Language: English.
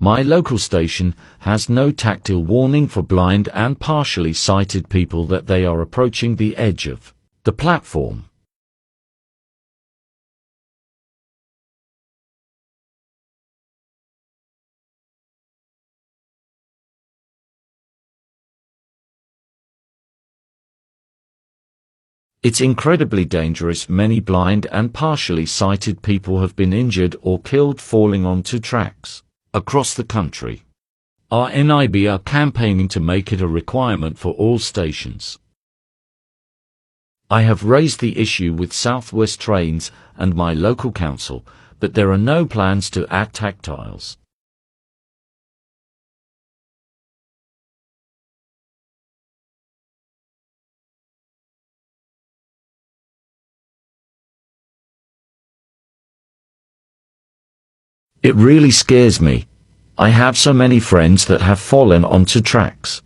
My local station has no tactile warning for blind and partially sighted people that they are approaching the edge of the platform. It's incredibly dangerous. Many blind and partially sighted people have been injured or killed falling onto tracks across the country. Our NIB are campaigning to make it a requirement for all stations. I have raised the issue with Southwest Trains and my local council, but there are no plans to add tactiles. It really scares me. I have so many friends that have fallen onto tracks.